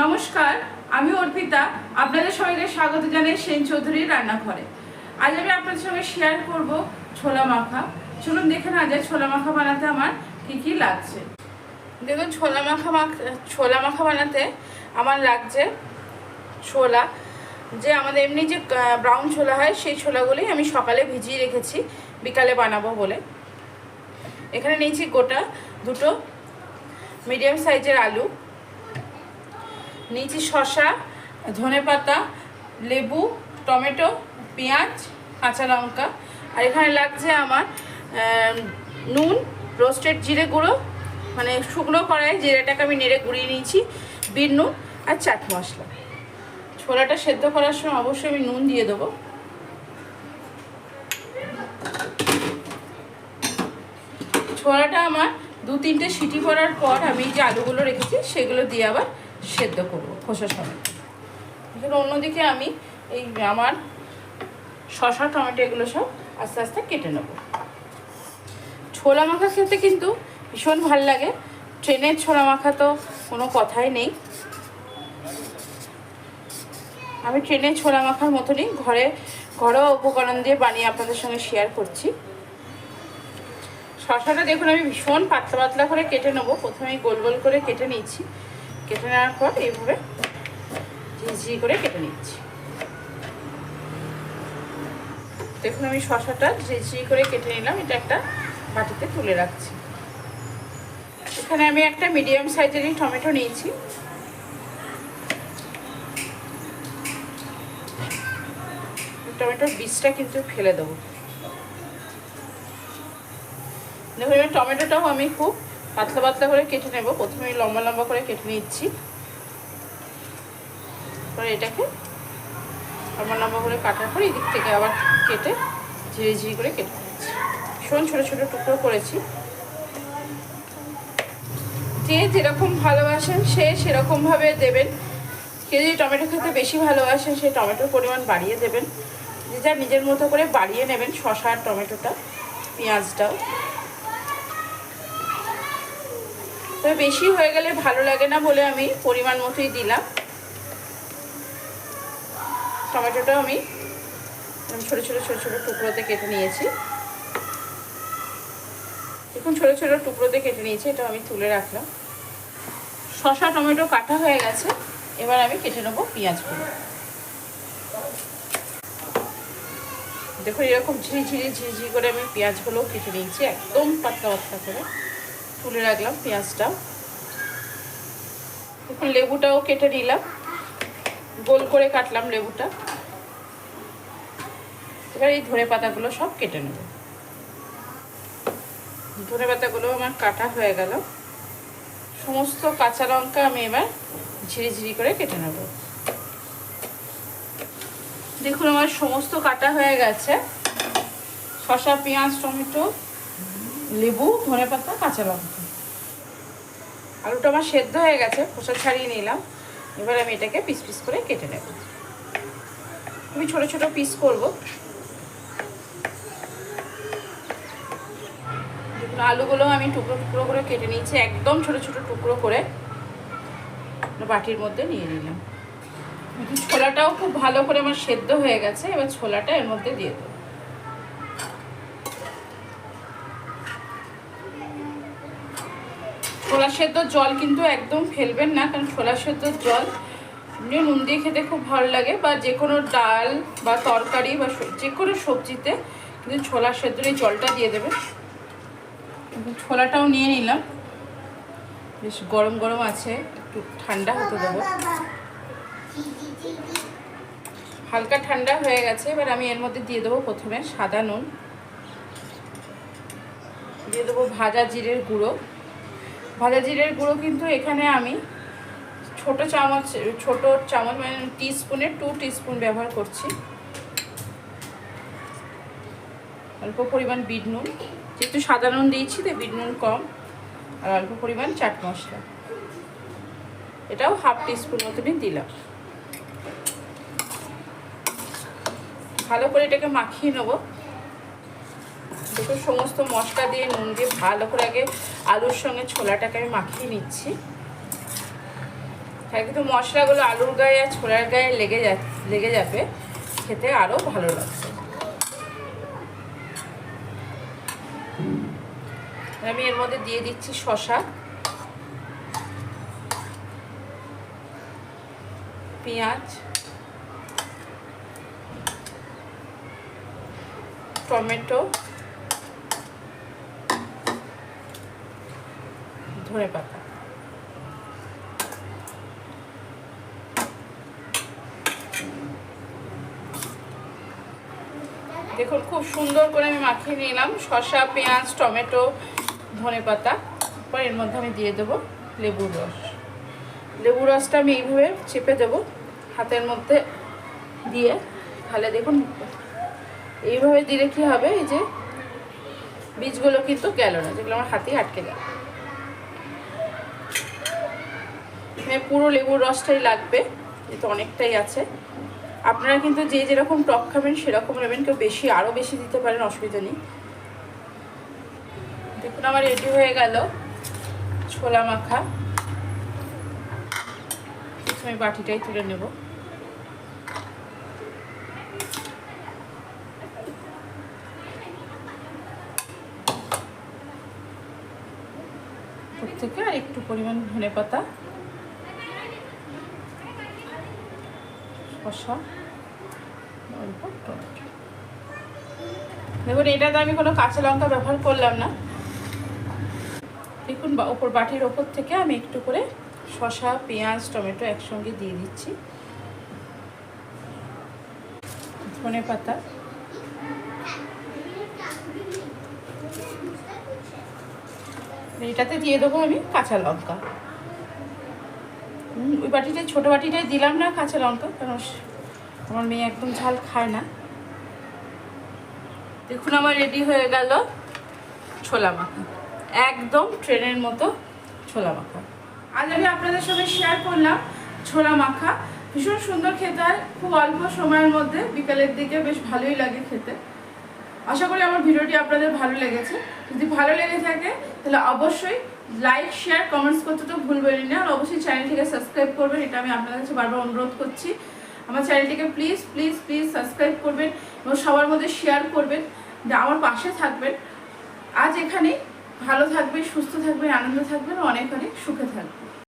নমস্কার, আমি অর্পিতা। আপনাদের সবাইকে স্বাগত জানাই সেন চৌধুরীর রান্নাঘরে। আজ আমি আপনাদের সঙ্গে শেয়ার করব ছোলা মাখা। চলুন দেখে না যায় ছোলা মাখা বানাতে আমার কি লাগছে। দেখুন, ছোলা মাখা বানাতে আমার লাগছে ছোলা। যে আমাদের এমনি যে ব্রাউন ছোলা হয়, সেই ছোলাগুলোই আমি সকালে ভিজিয়ে রেখেছি বিকালে বানাবো বলে। এখানে নিয়েছি গোটা দুটো মিডিয়াম সাইজের আলু, নিয়েছি শসা, ধনেপাতা, লেবু, টমেটো, পেঁয়াজ, কাঁচা লঙ্কা। আর এখানে লাগছে আমার নুন, রোস্টেড জিরে গুঁড়ো, মানে শুকনো কড়াই জিরেটাকে আমি নেড়ে গুঁড়িয়ে নিয়েছি, বিট নুন আর চাট মশলা। ছোলাটা সেদ্ধ করার সময় অবশ্যই আমি নুন দিয়ে দেবো। ছোলাটা আমার 2-3টে সিটি পড়ার পর আমি যে আলুগুলো রেখেছি সেগুলো দিয়ে আবার সেদ্ধ করবো খোসা সমেত। এখানে অন্যদিকে আমি এই আমার শসা, টমেটো এগুলো সব আস্তে আস্তে কেটে নেব। ছোলা মাখা খেতে কিন্তু ভীষণ ভাল লাগে। ট্রেনের ছোলা মাখা তো কোনো কথাই নেই। আমি ট্রেনের ছোলা মাখার মতনই ঘরোয়া উপকরণ দিয়ে বানিয়ে আপনাদের সঙ্গে শেয়ার করছি। শসাটা দেখুন আমি ভীষণ পাতলা পাতলা করে কেটে নেবো। প্রথমে গোল গোল করে কেটে নিচ্ছি, কেটে নেওয়ার পর এইভাবে ঝিঝি করে কেটে নিচ্ছি। দেখুন আমি শসাটা ঝিঝি করে কেটে নিলাম। এটা একটা বাটিতে তুলে রাখছি। এখানে আমি একটা মিডিয়াম সাইজেরই টমেটো নিয়েছি। টমেটোর বীজটা কিন্তু ফেলে দেবো। দেখুন এবার টমেটোটাও আমি খুব পাতলা পাতলা করে কেটে নেব। প্রথমে লম্বা লম্বা করে কেটে নিচ্ছি, পরে এটাকে লম্বা লম্বা করে কাটার পর এদিক থেকে আবার কেটে ঝিরি ঝিরি করে কেটে নিচ্ছি। ভীষণ ছোটো ছোটো টুকরো করেছি। যে যেরকম ভালোবাসেন সে সেরকমভাবে দেবেন। কেউ যদি টমেটো খেতে বেশি ভালোবাসেন সে টমেটোর পরিমাণ বাড়িয়ে দেবেন। যে যা নিজের মতো করে বাড়িয়ে নেবেন শসা আর টমেটোটা, পেঁয়াজটাও। তবে বেশি হয়ে গেলে ভালো লাগে না বলে আমি পরিমাণ মতোই দিলাম। টমেটোটাও আমি ছোটো ছোটো ছোটো ছোটো টুকরোতে কেটে নিয়েছি। দেখুন ছোটো ছোটো টুকরোতে কেটে নিয়েছি, এটা আমি তুলে রাখলাম। শসা টমেটো কাটা হয়ে গেছে, এবার আমি কেটে নেবো পেঁয়াজগুলো। দেখুন এরকম ঝিরি করে আমি পেঁয়াজগুলো কেটে নিয়েছি, একদম পাতলা পাতলা করে তুলে রাখলাম পেঁয়াজটা। দেখুন লেবুটাও কেটে নিলাম, গোল করে কাটলাম লেবুটা। এবার এই ধনে পাতাগুলো সব কেটে নেব। ধনে পাতাগুলো আমার কাটা হয়ে গেল। সমস্ত কাঁচা লঙ্কা আমি এবার ঝিরি করে কেটে নেব। দেখুন আমার সমস্ত কাটা হয়ে গেছে। শসা, পেঁয়াজ, টমেটো, লেবু, ধনে পাতা, কাঁচা লঙ্কা। আলুটা আমার সেদ্ধ হয়ে গেছে, খোসা ছাড়িয়ে নিলাম। এবার আমি এটাকে পিস পিস করে কেটে নেব। আমি ছোট ছোট পিস করব। দেখুন আলুগুলো আমি টুকরো টুকরো করে কেটে নিয়েছি, একদম ছোট ছোট টুকরো করে বাটির মধ্যে নিয়ে নিলাম। ছোলাটাও খুব ভালো করে আমার সেদ্ধ হয়ে গেছে। এবার ছোলাটা এর মধ্যে দিয়ে দেবো। ছোলা সেদ্ধ জল কিন্তু একদম ফেলবেন না, কারণ ছোলা সেদ্ধ জল নুন দিয়ে খেতে খুব ভালো লাগে, বা যে কোনো ডাল বা তরকারি বা যে কোনো সবজিতে কিন্তু ছোলা সেদ্ধর এই জলটা দিয়ে দেবেন। ছোলাটাও নিয়ে নিলাম, বেশ গরম গরম আছে, একটু ঠান্ডা হতে দেবো। হালকা ঠান্ডা হয়ে গেছে। এবার আমি এর মধ্যে দিয়ে দেবো প্রথমে সাদা নুন, দিয়ে দেবো ভাজা জিরের গুঁড়ো। ভাজা জিরের গুঁড়ো কিন্তু এখানে আমি ছোট চামচ মানে টিস্পুনের 2 টিস্পুন ব্যবহার করছি। অল্প পরিমাণ বিট নুন, যেহেতু সাদা নুন দিয়েছি তাই বিট নুন কম। আর অল্প পরিমাণ চাট মশলা, এটাও 1/2 টিস্পুন মতনই দিলাম। ভালো করে এটাকে মাখিয়ে নেব। দেখুন সমস্ত মশলা দিয়ে নুন দিয়ে ভালো করে আগে আলুর সঙ্গে ছোলাটাকে আমি মাখিয়ে নিচ্ছি। কিন্তু মশলাগুলো আলুর গায়ে আর ছোলার গায়ে লেগে যাবে, খেতে আরও ভালো লাগবে। আমি এর মধ্যে দিয়ে দিচ্ছি শসা, পেঁয়াজ, টমেটো, ধনেপাতা। দেখুন খুব সুন্দর করে আমি মাখিয়ে নিলাম শসা, পেঁয়াজ, টমেটো, ধনেপাতা। পর এর মধ্যে আমি দিয়ে দেবো লেবুর রস। লেবুর রসটা আমি এইভাবে চেপে দেবো হাতের মধ্যে দিয়ে। তাহলে দেখুন এইভাবে দিলে কি হবে, এই যে বীজগুলো কিন্তু গেল না, যেগুলো আমার হাতে আটকে গেল। পুরো লেবুর রসটাই লাগবে, যেহেতু অনেকটাই আছে। আপনারা কিন্তু যে যেরকম টক খাবেন সেরকম নেবেন, কেউ বেশি আরও বেশি দিতে পারেন, অসুবিধা নেই। দেখুন আমার রেডি হয়ে গেল ছোলা মাখা। আমি বাটিটাই তুলে নেব। থেকে আর একটু পরিমাণ ধনেপাতা, শসা, অল্প টমেটো। দেখুন এটাতে আমি কোনো কাঁচা লঙ্কা ব্যবহার করলাম না। দেখুন ওপর বাটির ওপর থেকে আমি একটু করে শসা, পেঁয়াজ, টমেটো একসঙ্গে দিয়ে দিচ্ছি, ধনেপাতা, এটাতে দিয়ে দেবো আমি কাঁচা লঙ্কা। ওই বাটিটাই, ছোটো বাটিটাই দিলাম না কাঁচা লঙ্কা, কারণ আমার মেয়ে একদম ঝাল খায় না। দেখুন আমার রেডি হয়ে গেল ছোলা মাখা, একদম ট্রেনের মতো ছোলা মাখা। আজ আমি আপনাদের সঙ্গে শেয়ার করলাম ছোলা মাখা। ভীষণ সুন্দর খেতে হয়, খুব অল্প সময়ের মধ্যে, বিকালের দিকে বেশ ভালোই লাগে খেতে। আশা করি আমার ভিডিওটি আপনাদের ভালো লেগেছে। যদি ভালো লেগে থাকে তাহলে অবশ্যই লাইক, শেয়ার, কমেন্টস করতে তো ভুলবেন না। আর অবশ্যই চ্যানেলটিকে সাবস্ক্রাইব করবেন, এটা আমি আপনাদের কাছে বারবার অনুরোধ করছি। আমার চ্যানেলটিকে প্লিজ প্লিজ প্লিজ সাবস্ক্রাইব করবেন এবং সবার মধ্যে শেয়ার করবেন, আমার পাশে থাকবেন। আজ এখানেই, ভালো থাকবেন, সুস্থ থাকবেন, আনন্দ থাকবেন, অনেক অনেক সুখে থাকবেন।